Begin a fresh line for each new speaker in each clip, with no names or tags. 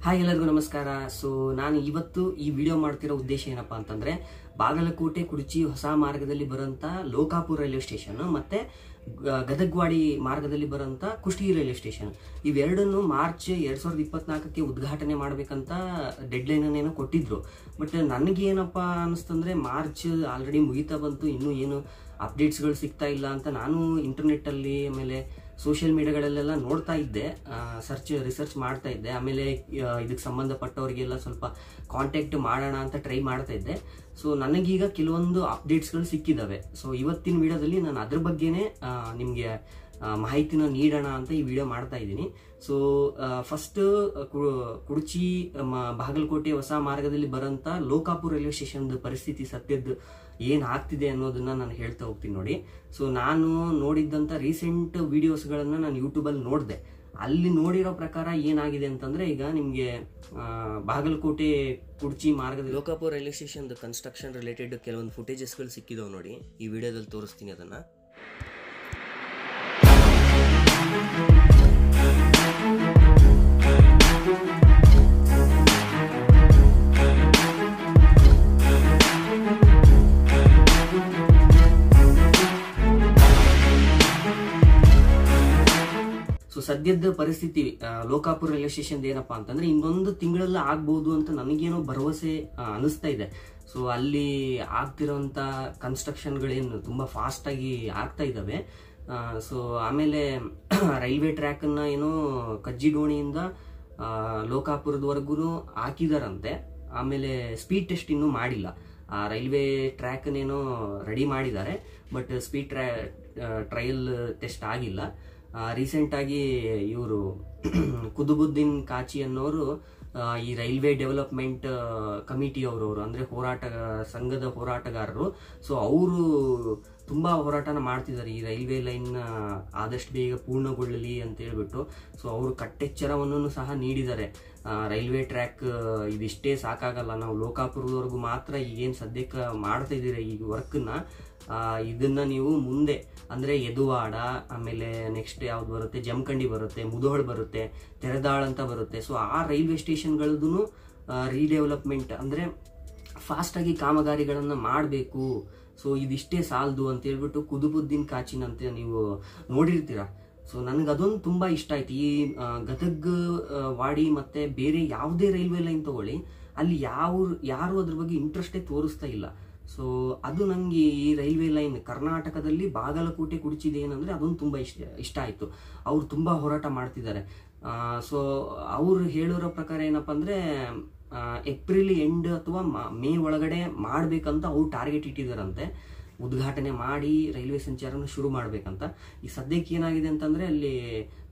Hi ಎಲ್ಲರಿಗೂ ನಮಸ್ಕಾರ. So ನಾನು ಇವತ್ತು ಈ ವಿಡಿಯೋ ಮಾಡ್ತಿರೋ ಉದ್ದೇಶ ಏನಪ್ಪಾ ಅಂತಂದ್ರೆ ಬಾಗಲಕೋಟೆ ಕುಡಚಿ ಹೊಸ ಮಾರ್ಗದಲ್ಲಿ ಬರುವಂತ ಲೋಕಾಪುರ ರೈಲ್ವೆ ಸ್ಟೇಷನ್ ಮತ್ತೆ ಗದಗವಾಡಿ ಮಾರ್ಗದಲ್ಲಿ ಬರುವಂತ ಕುಷ್ಟಗಿ ರೈಲ್ವೆ ಸ್ಟೇಷನ್ ಇವೆರಡನ್ನು ಮಾರ್ಚ್ 2024ಕ್ಕೆ ಉದ್ಘಾಟನೆ ಮಾಡ್ಬೇಕಂತ ಡೆಡ್ ಲೈನ್ ಅನ್ನೇನೋ ಕೊಟ್ಟಿದ್ರು. ಬಟ್ ನನಗೆ ಏನಪ್ಪಾ ಅನಿಸ್ತಂದ್ರೆ ಮಾರ್ಚ್ ಆಲ್ರೆಡಿ ಮುಗಿತಾ ಬಂತು, ಇನ್ನೂ ಏನು ಅಪ್ಡೇಟ್ಸ್ಗಳು ಸಿಗ್ತಾ ಇಲ್ಲ ಅಂತ ನಾನು ಇಂಟರ್ನೆಟ್ ಅಲ್ಲಿ ಆಮೇಲೆ ಸೋಷಿಯಲ್ ಮೀಡಿಯಾಗಳಲ್ಲೆಲ್ಲ ನೋಡ್ತಾ ಇದ್ದೆ, ರಿಸರ್ಚ್ ಮಾಡ್ತಾ ಇದ್ದೆ. ಆಮೇಲೆ ಇದಕ್ಕೆ ಸಂಬಂಧಪಟ್ಟವರಿಗೆಲ್ಲ ಸ್ವಲ್ಪ ಕಾಂಟ್ಯಾಕ್ಟ್ ಮಾಡೋಣ ಅಂತ ಟ್ರೈ ಮಾಡ್ತಾ ಇದ್ದೆ. ಸೊ ನನಗೀಗ ಕೆಲವೊಂದು ಅಪ್ಡೇಟ್ಸ್ಗಳು ಸಿಕ್ಕಿದಾವೆ. ಸೊ ಇವತ್ತಿನ ವಿಡಿಯೋದಲ್ಲಿ ನಾನು ಅದ್ರ ಬಗ್ಗೆನೇ ನಿಮಗೆ ಮಾಹಿತಿನ ನೀಡೋಣ ಅಂತ ಈ ವಿಡಿಯೋ ಮಾಡ್ತಾ ಇದ್ದೀನಿ. ಸೊ ಫಸ್ಟ್ ಕುಡಚಿ ಬಾಗಲಕೋಟೆ ಹೊಸ ಮಾರ್ಗದಲ್ಲಿ ಬರೋಂಥ ಲೋಕಾಪುರ ರೈಲ್ವೆ ಸ್ಟೇಷನ್ ಪರಿಸ್ಥಿತಿ ಸದ್ಯದ್ದು ಏನ್ ಆಗ್ತಿದೆ ಅನ್ನೋದನ್ನ ನಾನು ಹೇಳ್ತಾ ಹೋಗ್ತೀನಿ ನೋಡಿ. ಸೊ ನಾನು ನೋಡಿದ್ದಂತ ರೀಸೆಂಟ್ ವಿಡಿಯೋಸ್ಗಳನ್ನ ನಾನು ಯೂಟ್ಯೂಬಲ್ಲಿ ನೋಡಿದೆ. ಅಲ್ಲಿ ನೋಡಿರೋ ಪ್ರಕಾರ ಏನಾಗಿದೆ ಅಂತಂದ್ರೆ, ಈಗ ನಿಮ್ಗೆ ಬಾಗಲಕೋಟೆ ಕುಡಚಿ ಮಾರ್ಗದ Lokapur railway station construction related ಕೆಲವೊಂದು ಫುಟೇಜಸ್ಗಳು ಸಿಕ್ಕಿದಾವೆ ನೋಡಿ. ಈ ವಿಡಿಯೋದಲ್ಲಿ ತೋರಿಸ್ತೀನಿ ಅದನ್ನ. ಸೊ ಸದ್ಯದ ಪರಿಸ್ಥಿತಿ ಲೋಕಾಪುರ ರೈಲ್ವೆ ಸ್ಟೇಷನ್ ಏನಪ್ಪಾ ಅಂತಂದ್ರೆ ಇನ್ನೊಂದು ತಿಂಗಳಲ್ಲಿ ಆಗ್ಬಹುದು ಅಂತ ನನಗೇನೋ ಭರವಸೆ ಅನಿಸ್ತಾ ಇದೆ. ಸೊ ಅಲ್ಲಿ ಆಗ್ತಿರೋಂತ ಕನ್ಸ್ಟ್ರಕ್ಷನ್ಗಳೇನು ತುಂಬಾ ಫಾಸ್ಟ್ ಆಗಿ ಆಗ್ತಾ ಇದಾವೆ. ಸೊ ಆಮೇಲೆ ರೈಲ್ವೆ ಟ್ರ್ಯಾಕ್ ಅನ್ನ ಏನೋ ಕಜ್ಜಿಡೋಣಿಯಿಂದ ಲೋಕಾಪುರದವರೆಗೂ ಹಾಕಿದಾರಂತೆ. ಆಮೇಲೆ ಸ್ಪೀಡ್ ಟೆಸ್ಟ್ ಇನ್ನೂ ಮಾಡಿಲ್ಲ. ರೈಲ್ವೆ ಟ್ರ್ಯಾಕ್ ಏನೋ ರೆಡಿ ಮಾಡಿದ್ದಾರೆ, ಬಟ್ ಸ್ಪೀಡ್ ಟ್ರಯಲ್ ಟೆಸ್ಟ್ ಆಗಿಲ್ಲ. ರೀಸೆಂಟ್ ಆಗಿ ಇವರು ಕುತುಬುದ್ದೀನ್ ಕಾಚಿ ಅನ್ನೋರು ಈ ರೈಲ್ವೆ ಡೆವಲಪ್ಮೆಂಟ್ ಕಮಿಟಿ ಅವರು ಅಂದ್ರೆ ಸಂಘದ ಹೋರಾಟಗಾರರು. ಸೊ ಅವರು ತುಂಬಾ ಹೋರಾಟನ ಮಾಡ್ತಿದ್ದಾರೆ, ಈ ರೈಲ್ವೆ ಲೈನ್ ಆದಷ್ಟು ಬೇಗ ಪೂರ್ಣಗೊಳ್ಳಲಿ ಅಂತ ಹೇಳ್ಬಿಟ್ಟು. ಸೊ ಅವರು ಕಟ್ಟೆಚ್ಚರವನ್ನು ಸಹ ನೀಡಿದ್ದಾರೆ. ರೈಲ್ವೆ ಟ್ರ್ಯಾಕ್ ಇದಿಷ್ಟೇ ಸಾಕಾಗಲ್ಲ, ನಾವು ಲೋಕಾಪುರದವರೆಗೂ ಮಾತ್ರ ಈಗೇನು ಸದ್ಯಕ್ಕೆ ಮಾಡ್ತಾ ಇದ್ದೀರಾ ಈ ವರ್ಕ್ನ, ಇದನ್ನ ನೀವು ಮುಂದೆ ಅಂದ್ರೆ ಯದುವಾಡ, ಆಮೇಲೆ ನೆಕ್ಸ್ಟ್ ಯಾವ್ದು ಬರುತ್ತೆ, ಜಮಖಂಡಿ ಬರುತ್ತೆ, ಮುಧೋಳ್ ಬರುತ್ತೆ, ತೆರೆದಾಳ್ ಅಂತ ಬರುತ್ತೆ. ಸೊ ಆ ರೈಲ್ವೆ ಸ್ಟೇಷನ್ಗಳದ್ದು ರೀಡೆವಲಪ್ಮೆಂಟ್ ಅಂದ್ರೆ ಫಾಸ್ಟ್ ಆಗಿ ಕಾಮಗಾರಿಗಳನ್ನ ಮಾಡಬೇಕು. ಸೊ ಇದಿಷ್ಟೇ ಸಾಲದು ಅಂತ ಹೇಳ್ಬಿಟ್ಟು ಕುತುಬುದ್ದೀನ್ ಕಾಚಿನ್ ಅಂತ ನೀವು ನೋಡಿರ್ತೀರಾ. ಸೊ ನನ್ಗೆ ಅದೊಂದು ತುಂಬಾ ಇಷ್ಟ ಆಯ್ತು. ಈ ಗದಗ್ ವಾಡಿ ಮತ್ತೆ ಬೇರೆ ಯಾವುದೇ ರೈಲ್ವೆ ಲೈನ್ ತಗೊಳ್ಳಿ, ಅಲ್ಲಿ ಯಾರು ಅದ್ರ ಬಗ್ಗೆ ಇಂಟ್ರೆಸ್ಟೇ ತೋರಿಸ್ತಾ ಇಲ್ಲ. ಸೊ ಅದು ನಂಗೆ ಈ ರೈಲ್ವೆ ಲೈನ್ ಕರ್ನಾಟಕದಲ್ಲಿ ಬಾಗಲಕೋಟೆ ಕುಡಚಿದೆ ಏನಂದ್ರೆ ಅದೊಂದು ತುಂಬಾ ಇಷ್ಟ ಆಯ್ತು. ಅವ್ರು ತುಂಬಾ ಹೋರಾಟ ಮಾಡ್ತಿದ್ದಾರೆ. ಸೊ ಅವ್ರು ಹೇಳಿರೋ ಪ್ರಕಾರ ಏನಪ್ಪಾ ಅಂದ್ರೆ ಏಪ್ರಿಲ್ ಎಂಡ್ ಅಥವಾ ಮೇ ಒಳಗಡೆ ಮಾಡ್ಬೇಕಂತ ಅವ್ರು ಟಾರ್ಗೆಟ್ ಇಟ್ಟಿದಾರಂತೆ. ಉದ್ಘಾಟನೆ ಮಾಡಿ ರೈಲ್ವೆ ಸಂಚಾರನ ಶುರು ಮಾಡ್ಬೇಕಂತ. ಈ ಸದ್ಯಕ್ಕೆ ಏನಾಗಿದೆ ಅಂತಂದ್ರೆ ಅಲ್ಲಿ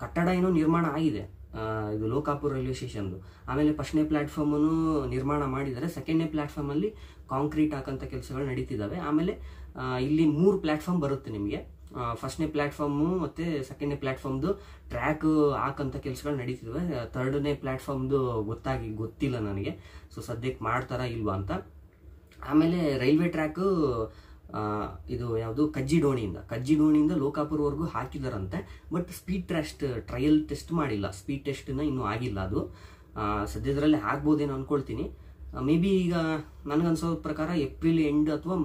ಕಟ್ಟಡ ಏನೋ ನಿರ್ಮಾಣ ಆಗಿದೆ, ಇದು ಲೋಕಾಪುರ ರೈಲ್ವೆ ಸ್ಟೇಷನ್. ಆಮೇಲೆ ಫಸ್ಟ್ನೇ ಪ್ಲಾಟ್ಫಾರ್ಮ್ ಅನ್ನು ನಿರ್ಮಾಣ ಮಾಡಿದರೆ, ಸೆಕೆಂಡ್ನೇ ಪ್ಲಾಟ್ಫಾರ್ಮ್ ಅಲ್ಲಿ ಕಾಂಕ್ರೀಟ್ ಹಾಕಂತ ಕೆಲಸಗಳು ನಡೀತಿದಾವೆ. ಆಮೇಲೆ ಇಲ್ಲಿ 3 ಪ್ಲಾಟ್ಫಾರ್ಮ್ ಬರುತ್ತೆ ನಿಮಗೆ. ಫಸ್ಟ್ನೇ ಪ್ಲಾಟ್ಫಾರ್ಮ್ ಮತ್ತೆ ಸೆಕೆಂಡ್ನೇ ಪ್ಲಾಟ್ಫಾರ್ಮ್ದು ಟ್ರ್ಯಾಕ್ ಹಾಕಂತ ಕೆಲಸಗಳು ನಡೀತಿದಾವೆ. ಥರ್ಡ್ನೇ ಪ್ಲಾಟ್ಫಾರ್ಮ್ದು ಗೊತ್ತಿಲ್ಲ ನನಗೆ. ಸೊ ಸದ್ಯಕ್ಕೆ ಮಾಡ್ತಾರಾ ಇಲ್ವಾ ಅಂತ. ಆಮೇಲೆ ರೈಲ್ವೆ ಟ್ರ್ಯಾಕ್ ಇದು ಯಾವುದು ಕಜ್ಜಿಡೋಣಿಯಿಂದ ಲೋಕಾಪುರವರೆಗೂ ಹಾಕಿದಾರಂತೆ. ಬಟ್ ಸ್ಪೀಡ್ ಟ್ರಯಲ್ ಟೆಸ್ಟ್ ಮಾಡಿಲ್ಲ, ಸ್ಪೀಡ್ ಟೆಸ್ಟ್ ಇನ್ನೂ ಆಗಿಲ್ಲ. ಅದು ಸದ್ಯದಲ್ಲೇ ಆಗ್ಬೋದೇನೋ ಅನ್ಕೊಳ್ತೀನಿ. ಮೇ ಬಿ ಈಗ ನನಗನ್ಸೋ ಪ್ರಕಾರ ಏಪ್ರಿಲ್ ಎಂಡ್ ಅಥವಾ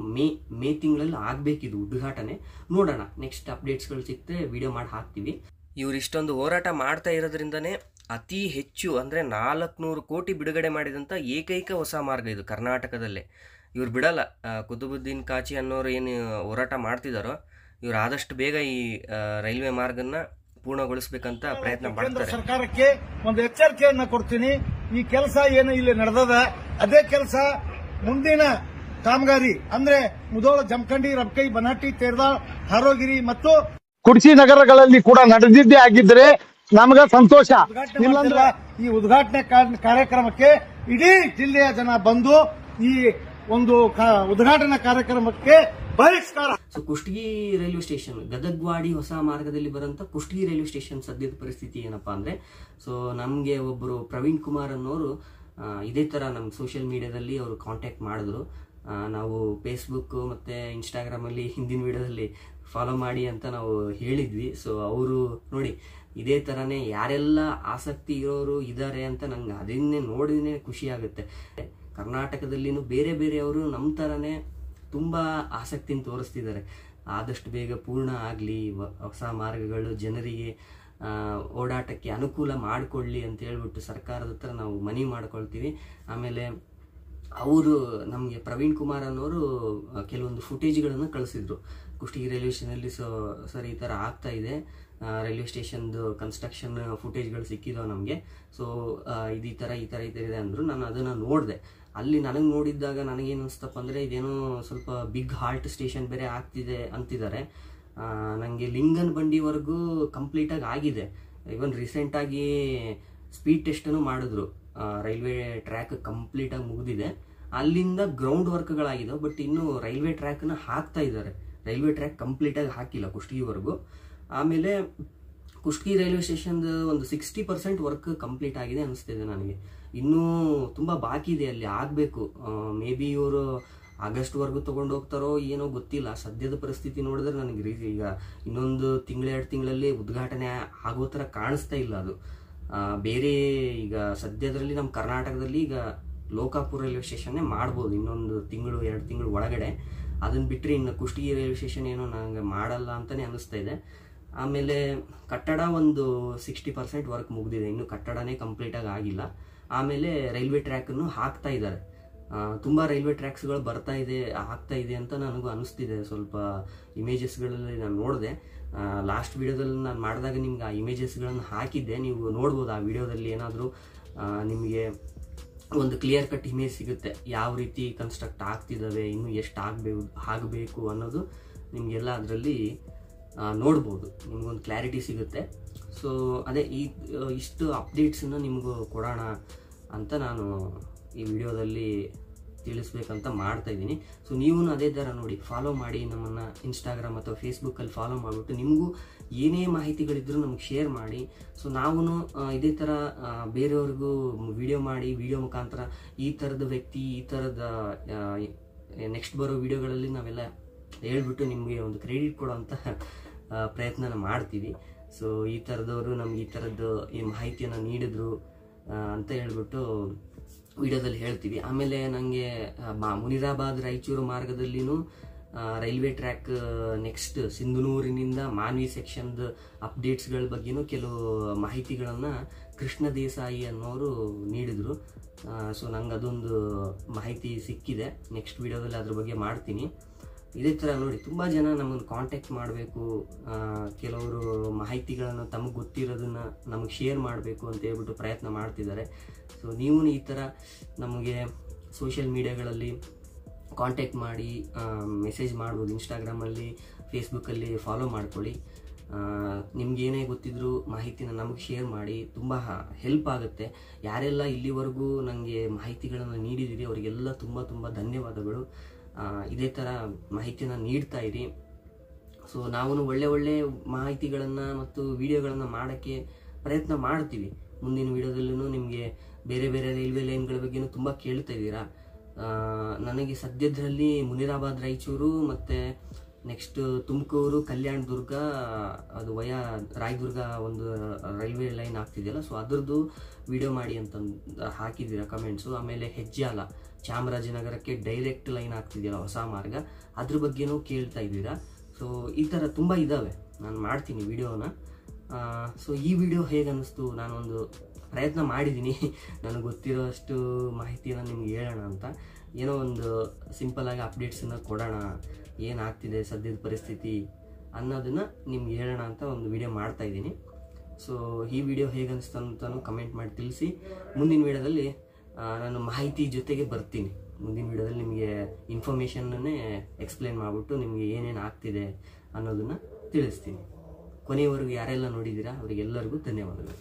ಮೇ ತಿಂಗಳಲ್ಲಿ ಆಗ್ಬೇಕಿದು ಉದ್ಘಾಟನೆ. ನೋಡೋಣ, ನೆಕ್ಸ್ಟ್ ಅಪ್ಡೇಟ್ಸ್ಗಳು ಸಿಕ್ತೆ ವಿಡಿಯೋ ಮಾಡಿ ಹಾಕ್ತೀವಿ. ಇವ್ರು ಇಷ್ಟೊಂದು ಹೋರಾಟ ಮಾಡ್ತಾ ಇರೋದ್ರಿಂದನೇ ಅತಿ ಹೆಚ್ಚು ಅಂದ್ರೆ 400 ಕೋಟಿ ಬಿಡುಗಡೆ ಮಾಡಿದಂತ ಏಕೈಕ ಹೊಸ ಮಾರ್ಗ ಇದು ಕರ್ನಾಟಕದಲ್ಲೇ. ಇವ್ರು ಬಿಡಲ್ಲ. ಕುತುಬುದ್ದೀನ್ ಕಾಚಿ ಅನ್ನೋರು ಏನು ಹೋರಾಟ ಮಾಡ್ತಿದಾರೋ, ಇವ್ರು ಆದಷ್ಟು ಬೇಗ ಈ ರೈಲ್ವೆ ಮಾರ್ಗನ ಪೂರ್ಣಗೊಳಿಸಬೇಕಂತ ಪ್ರಯತ್ನ ಮಾಡ್ತಾರೆ.
ಸರ್ಕಾರಕ್ಕೆ ಒಂದು ಎಚ್ಚರಿಕೆಯನ್ನ ಕೊಡ್ತೀನಿ. ಈ ಕೆಲಸ ಏನು ಇಲ್ಲಿ ನಡೆದದ, ಅದೇ ಕೆಲಸ ಮುಂದಿನ ಕಾಮಗಾರಿ ಅಂದ್ರೆ ಮುಧೋಳ, ಜಮಖಂಡಿ, ರಬಕೈ, ಬನಾಟಿ, ತೇರದಾಳ್, ಹಾರೋಗಿರಿ ಮತ್ತು ಕುಡಚಿ ನಗರಗಳಲ್ಲಿ ಕೂಡ ನಡೆದಿದ್ದೇ ಆಗಿದ್ರೆ ನಮಗ ಸಂತೋಷ. ಇಲ್ಲಂದ್ರ ಈ ಉದ್ಘಾಟನೆ ಕಾರ್ಯಕ್ರಮಕ್ಕೆ ಇಡೀ ಜಿಲ್ಲೆಯ ಜನ ಬಂದು ಈ ಒಂದು ಉದ್ಘಾಟನಾ ಕಾರ್ಯಕ್ರಮಕ್ಕೆ ಬಹಿಷ್ಕಾರ.
So Kushtagi railway station, Gadagwadi ಹೊಸ ಮಾರ್ಗದಲ್ಲಿ ಬರೋಂಥ ಕುಷ್ಟಗಿ ರೈಲ್ವೆ ಸ್ಟೇಷನ್ ಸದ್ಯದ ಪರಿಸ್ಥಿತಿ ಏನಪ್ಪಾ ಅಂದ್ರೆ, ಸೊ ನಮ್ಗೆ ಒಬ್ಬರು ಪ್ರವೀಣ್ ಕುಮಾರ್ ಅನ್ನೋರು ಇದೇ ತರ ನಮ್ ಸೋಷಿಯಲ್ ಮೀಡಿಯಾದಲ್ಲಿ ಅವರು ಕಾಂಟ್ಯಾಕ್ಟ್ ಮಾಡಿದ್ರು. ನಾವು ಫೇಸ್ಬುಕ್ ಮತ್ತೆ ಇನ್ಸ್ಟಾಗ್ರಾಮ್ ಅಲ್ಲಿ ಹಿಂದಿನ ವಿಡಿಯೋದಲ್ಲಿ ಫಾಲೋ ಮಾಡಿ ಅಂತ ನಾವು ಹೇಳಿದ್ವಿ. ಸೊ ಅವರು ನೋಡಿ ಇದೇ ಥರನೇ ಯಾರೆಲ್ಲ ಆಸಕ್ತಿ ಇರೋರು ಇದ್ದಾರೆ ಅಂತ ನಂಗೆ ಅದನ್ನೇ ನೋಡಿನೇ ಖುಷಿ ಆಗುತ್ತೆ. ಕರ್ನಾಟಕದಲ್ಲಿನೂ ಬೇರೆ ಬೇರೆಯವರು ನಮ್ಮ ಥರನೇ ತುಂಬ ಆಸಕ್ತಿನ ತೋರಿಸ್ತಿದ್ದಾರೆ. ಆದಷ್ಟು ಬೇಗ ಪೂರ್ಣ ಆಗಲಿ, ಹೊಸ ಮಾರ್ಗಗಳು ಜನರಿಗೆ ಓಡಾಟಕ್ಕೆ ಅನುಕೂಲ ಮಾಡಿಕೊಳ್ಳಿ ಅಂತ ಹೇಳ್ಬಿಟ್ಟು ಸರ್ಕಾರದ ಹತ್ರ ನಾವು ಮನವಿ ಮಾಡ್ಕೊಳ್ತೀವಿ. ಆಮೇಲೆ ಅವರು ನಮಗೆ ಪ್ರವೀಣ್ ಕುಮಾರ್ ಅನ್ನೋರು ಕೆಲವೊಂದು ಫುಟೇಜ್ಗಳನ್ನು ಕಳಿಸಿದ್ರು. ಕುಷ್ಟಗಿ ರೈಲ್ವೆ ಸ್ಟೇಷನಲ್ಲಿ ಸರ್ ಈ ಥರ ಆಗ್ತಾ ಇದೆ, ರೈಲ್ವೆ ಸ್ಟೇಷನ್ದು ಕನ್ಸ್ಟ್ರಕ್ಷನ್ ಫುಟೇಜ್ಗಳು ಸಿಕ್ಕಿದಾವೆ ನಮಗೆ. ಸೊ ಇದು ಈ ಥರ ಇದೆ ಅಂದರು. ನಾನು ಅದನ್ನು ನೋಡಿದೆ. ಅಲ್ಲಿ ನನಗೆ ನೋಡಿದ್ದಾಗ ನನಗೇನು ಅನಿಸ್ತಪ್ಪ ಅಂದರೆ ಇದೇನೋ ಸ್ವಲ್ಪ ಬಿಗ್ ಹಾಲ್ಟ್ ಸ್ಟೇಷನ್ ಬೇರೆ ಆಗ್ತಿದೆ ಅಂತಿದ್ದಾರೆ. ನನಗೆ ಲಿಂಗನ್ ಬಂಡಿವರೆಗೂ ಕಂಪ್ಲೀಟಾಗಿ ಆಗಿದೆ. ಇವನ್ ರೀಸೆಂಟಾಗಿ ಸ್ಪೀಡ್ ಟೆಸ್ಟನ್ನು ಮಾಡಿದ್ರು. ರೈಲ್ವೆ ಟ್ರ್ಯಾಕ್ ಕಂಪ್ಲೀಟಾಗಿ ಮುಗಿದಿದೆ. ಅಲ್ಲಿಂದ ಗ್ರೌಂಡ್ ವರ್ಕ್ಗಳಾಗಿದ್ದಾವೆ, ಬಟ್ ಇನ್ನೂ ರೈಲ್ವೆ ಟ್ರ್ಯಾಕ್ನ ಹಾಕ್ತಾ ಇದ್ದಾರೆ. ರೈಲ್ವೆ ಟ್ರ್ಯಾಕ್ ಕಂಪ್ಲೀಟಾಗಿ ಹಾಕಿಲ್ಲ ಕುಷ್ಟಗಿವರೆಗೂ. ಆಮೇಲೆ ಕುಷ್ಟಗಿ ರೈಲ್ವೆ ಸ್ಟೇಷನ್ದು ಒಂದು 60% ವರ್ಕ್ ಕಂಪ್ಲೀಟ್ ಆಗಿದೆ ಅನಿಸ್ತಿದೆ ನನಗೆ. ಇನ್ನೂ ತುಂಬ ಬಾಕಿ ಇದೆ ಅಲ್ಲಿ ಆಗಬೇಕು. ಮೇ ಬಿ ಇವರು ಆಗಸ್ಟ್ವರೆಗೂ ತೊಗೊಂಡು ಹೋಗ್ತಾರೋ ಏನೋ ಗೊತ್ತಿಲ್ಲ. ಸದ್ಯದ ಪರಿಸ್ಥಿತಿ ನೋಡಿದ್ರೆ ನನಗೆ ಈಗ ಇನ್ನೊಂದು 1-2 ತಿಂಗಳಲ್ಲಿ ಉದ್ಘಾಟನೆ ಆಗೋ ಥರ ಕಾಣಿಸ್ತಾ ಇಲ್ಲ ಅದು. ಬೇರೆ ಈಗ ಸದ್ಯದಲ್ಲಿ ನಮ್ಮ ಕರ್ನಾಟಕದಲ್ಲಿ ಈಗ ಲೋಕಾಪುರ ರೈಲ್ವೆ ಸ್ಟೇಷನ್ನೇ ಮಾಡ್ಬೋದು ಇನ್ನೊಂದು 1-2 ತಿಂಗಳು ಒಳಗಡೆ. ಅದನ್ನು ಬಿಟ್ಟರೆ ಇನ್ನು ಕುಷ್ಟಗಿ ರೈಲ್ವೆ ಸ್ಟೇಷನ್ ಏನೋ ನನಗೆ ಮಾಡಲ್ಲ ಅಂತಲೇ ಅನ್ನಿಸ್ತಾ ಇದೆ. ಆಮೇಲೆ ಕಟ್ಟಡ ಒಂದು 60% ವರ್ಕ್ ಮುಗಿದಿದೆ, ಇನ್ನು ಕಟ್ಟಡನೇ ಕಂಪ್ಲೀಟಾಗಿ ಆಗಿಲ್ಲ. ಆಮೇಲೆ ರೈಲ್ವೆ ಟ್ರ್ಯಾಕನ್ನು ಹಾಕ್ತಾ ಇದ್ದಾರೆ. ತುಂಬ ರೈಲ್ವೆ ಟ್ರ್ಯಾಕ್ಸ್ಗಳು ಆಗ್ತಾ ಇದೆ ಅಂತ ನನಗೂ ಅನಿಸ್ತಿದೆ. ಸ್ವಲ್ಪ ಇಮೇಜಸ್ಗಳಲ್ಲಿ ನಾನು ನೋಡಿದೆ. ಲಾಸ್ಟ್ ವಿಡಿಯೋದಲ್ಲಿ ನಾನು ಮಾಡಿದಾಗ ನಿಮ್ಗೆ ಆ ಇಮೇಜಸ್ಗಳನ್ನು ಹಾಕಿದ್ದೆ, ನೀವು ನೋಡ್ಬೋದು. ಆ ವಿಡಿಯೋದಲ್ಲಿ ಏನಾದರೂ ನಿಮಗೆ ಒಂದು ಕ್ಲಿಯರ್ ಕಟ್ ಇಮೇಜ್ ಸಿಗುತ್ತೆ, ಯಾವ ರೀತಿ ಕನ್ಸ್ಟ್ರಕ್ಟ್ ಆಗ್ತಿದ್ದಾವೆ, ಇನ್ನೂ ಎಷ್ಟು ಆಗಬೇಕು ಅನ್ನೋದು ನಿಮಗೆಲ್ಲ ಅದರಲ್ಲಿ ನೋಡ್ಬೋದು. ನಿಮಗೊಂದು ಕ್ಲಾರಿಟಿ ಸಿಗುತ್ತೆ. ಸೊ ಅದೇ ಇಷ್ಟು ಅಪ್ಡೇಟ್ಸನ್ನು ನಿಮಗೂ ಕೊಡೋಣ ಅಂತ ನಾನು ಈ ವಿಡಿಯೋದಲ್ಲಿ ತಿಳಿಸ್ಬೇಕಂತ ಮಾಡ್ತಾ ಇದ್ದೀನಿ. ಸೊ ನೀವು ಅದೇ ಥರ ನೋಡಿ ಫಾಲೋ ಮಾಡಿ, ನಮ್ಮನ್ನು ಇನ್ಸ್ಟಾಗ್ರಾಮ್ ಅಥವಾ ಫೇಸ್ಬುಕ್ಕಲ್ಲಿ ಫಾಲೋ ಮಾಡಿಬಿಟ್ಟು ನಿಮಗೂ ಏನೇ ಮಾಹಿತಿಗಳಿದ್ರೂ ನಮಗೆ ಶೇರ್ ಮಾಡಿ. ಸೊ ನಾವು ಇದೇ ಥರ ಬೇರೆಯವ್ರಿಗೂ ವಿಡಿಯೋ ಮುಖಾಂತರ ಈ ಥರದ ವ್ಯಕ್ತಿ ಈ ಥರದ ನೆಕ್ಸ್ಟ್ ಬರೋ ವಿಡಿಯೋಗಳಲ್ಲಿ ನಾವೆಲ್ಲ ಹೇಳ್ಬಿಟ್ಟು ನಿಮಗೆ ಒಂದು ಕ್ರೆಡಿಟ್ ಕೊಡೋಂಥ ಪ್ರಯತ್ನನ ಮಾಡ್ತೀವಿ. ಸೊ ಈ ಥರದವರು ನಮ್ಗೆ ಈ ಥರದ್ದು ಈ ಮಾಹಿತಿಯನ್ನು ನೀಡಿದ್ರು ಅಂತ ಹೇಳ್ಬಿಟ್ಟು ವಿಡಿಯೋದಲ್ಲಿ ಹೇಳ್ತೀವಿ. ಆಮೇಲೆ ನನಗೆ ಮುನಿರಾಬಾದ್ ರಾಯಚೂರು ಮಾರ್ಗದಲ್ಲಿನೂ ರೈಲ್ವೆ ಟ್ರ್ಯಾಕ್ ನೆಕ್ಸ್ಟ್ ಸಿಂಧನೂರಿನಿಂದ ಮಾನ್ವಿ ಸೆಕ್ಷನ್ದು ಅಪ್ಡೇಟ್ಸ್ಗಳ ಬಗ್ಗೆನೂ ಕೆಲವು ಮಾಹಿತಿಗಳನ್ನು ಕೃಷ್ಣ ದೇಸಾಯಿ ಅನ್ನೋರು ನೀಡಿದರು. ಸೊ ನಂಗೆ ಅದೊಂದು ಮಾಹಿತಿ ಸಿಕ್ಕಿದೆ. ನೆಕ್ಸ್ಟ್ ವಿಡಿಯೋದಲ್ಲಿ ಅದ್ರ ಬಗ್ಗೆ ಮಾಡ್ತೀನಿ. ಇದೇ ಥರ ನೋಡಿ ತುಂಬ ಜನ ನಮ್ಮನ್ನು ಕಾಂಟ್ಯಾಕ್ಟ್ ಮಾಡಬೇಕು, ಕೆಲವರು ಮಾಹಿತಿಗಳನ್ನು ತಮಗೆ ಗೊತ್ತಿರೋದನ್ನು ನಮಗೆ ಶೇರ್ ಮಾಡಬೇಕು ಅಂತ ಹೇಳ್ಬಿಟ್ಟು ಪ್ರಯತ್ನ ಮಾಡ್ತಿದ್ದಾರೆ. ಸೊ ನೀವು ಈ ಥರ ನಮಗೆ ಸೋಷಿಯಲ್ ಮೀಡಿಯಾಗಳಲ್ಲಿ ಕಾಂಟ್ಯಾಕ್ಟ್ ಮಾಡಿ ಮೆಸೇಜ್ ಮಾಡ್ಬೋದು. ಇನ್ಸ್ಟಾಗ್ರಾಮಲ್ಲಿ, ಫೇಸ್ಬುಕ್ಕಲ್ಲಿ ಫಾಲೋ ಮಾಡ್ಕೊಳ್ಳಿ. ನಿಮ್ಗೇನೇ ಗೊತ್ತಿದ್ರೂ ಮಾಹಿತಿನ ನಮಗೆ ಶೇರ್ ಮಾಡಿ, ತುಂಬ ಹೆಲ್ಪ್ ಆಗುತ್ತೆ. ಯಾರೆಲ್ಲ ಇಲ್ಲಿವರೆಗೂ ನನಗೆ ಮಾಹಿತಿಗಳನ್ನು ನೀಡಿದ್ದೀರಿ ಅವರಿಗೆಲ್ಲ ತುಂಬ ತುಂಬ ಧನ್ಯವಾದಗಳು. ಇದೇ ಥರ ಮಾಹಿತಿನ ನೀಡ್ತಾ ಇರಿ. ಸೊ ನಾವು ಒಳ್ಳೆ ಮಾಹಿತಿಗಳನ್ನು ಮತ್ತು ವಿಡಿಯೋಗಳನ್ನು ಮಾಡೋಕ್ಕೆ ಪ್ರಯತ್ನ ಮಾಡ್ತೀವಿ. ಮುಂದಿನ ವಿಡಿಯೋದಲ್ಲೂ ನಿಮಗೆ ಬೇರೆ ಬೇರೆ ರೈಲ್ವೆ ಲೈನ್ಗಳ ಬಗ್ಗೆನೂ ತುಂಬ ಕೇಳ್ತಾ ಇದ್ದೀರಾ. ನನಗೆ ಸದ್ಯದಲ್ಲಿ ಮುನಿರಾಬಾದ್ ರಾಯಚೂರು ಮತ್ತು ನೆಕ್ಸ್ಟ್ ತುಮಕೂರು ಕಲ್ಯಾಣ ದುರ್ಗ, ಅದು ವಯಾ ರಾಯದುರ್ಗ ಒಂದು ರೈಲ್ವೆ ಲೈನ್ ಆಗ್ತಿದೆಯಲ್ಲ, ಸೊ ಅದರದ್ದು ವಿಡಿಯೋ ಮಾಡಿ ಅಂತ ಹಾಕಿದ್ದೀರಾ ಕಮೆಂಟ್ಸು. ಆಮೇಲೆ ಹೆಜ್ಜಾಲ ಚಾಮರಾಜನಗರಕ್ಕೆ ಡೈರೆಕ್ಟ್ ಲೈನ್ ಆಗ್ತಿದೆಯಲ್ಲ ಹೊಸ ಮಾರ್ಗ, ಅದ್ರ ಬಗ್ಗೆನೂ ಕೇಳ್ತಾ ಇದ್ದೀರಾ. ಸೊ ಈ ಥರ ತುಂಬ ಇದ್ದಾವೆ, ನಾನು ಮಾಡ್ತೀನಿ ವಿಡಿಯೋನ. ಸೊ ಈ ವಿಡಿಯೋ ಹೇಗೆ ಅನ್ನಿಸ್ತು? ನಾನೊಂದು ಪ್ರಯತ್ನ ಮಾಡಿದ್ದೀನಿ ನನಗೆ ಗೊತ್ತಿರೋಷ್ಟು ಮಾಹಿತಿಯನ್ನು ನಿಮ್ಗೆ ಹೇಳೋಣ ಅಂತ. ಏನೋ ಒಂದು ಸಿಂಪಲಾಗಿ ಅಪ್ಡೇಟ್ಸನ್ನು ಕೊಡೋಣ, ಏನಾಗ್ತಿದೆ ಸದ್ಯದ ಪರಿಸ್ಥಿತಿ ಅನ್ನೋದನ್ನು ನಿಮ್ಗೆ ಹೇಳೋಣ ಅಂತ ಒಂದು ವಿಡಿಯೋ ಮಾಡ್ತಾಯಿದ್ದೀನಿ. ಸೊ ಈ ವಿಡಿಯೋ ಹೇಗೆ ಅನಿಸ್ತು ಅಂತಲೂ ಕಮೆಂಟ್ ಮಾಡಿ ತಿಳಿಸಿ. ಮುಂದಿನ ವಿಡಿಯೋದಲ್ಲಿ ನಾನು ಮಾಹಿತಿ ಜೊತೆಗೆ ಬರ್ತೀನಿ. ಮುಂದಿನ ವಿಡಿಯೋದಲ್ಲಿ ನಿಮಗೆ ಇನ್ಫಾರ್ಮೇಷನ್ನೇ ಎಕ್ಸ್ಪ್ಲೇನ್ ಮಾಡಿಬಿಟ್ಟು ನಿಮಗೆ ಏನೇನು ಆಗ್ತಿದೆ ಅನ್ನೋದನ್ನು ತಿಳಿಸ್ತೀನಿ. ಕೊನೆಯವರೆಗೂ ಯಾರೆಲ್ಲ ನೋಡಿದ್ದೀರಾ ಅವರಿಗೆಲ್ಲರಿಗೂ ಧನ್ಯವಾದಗಳು.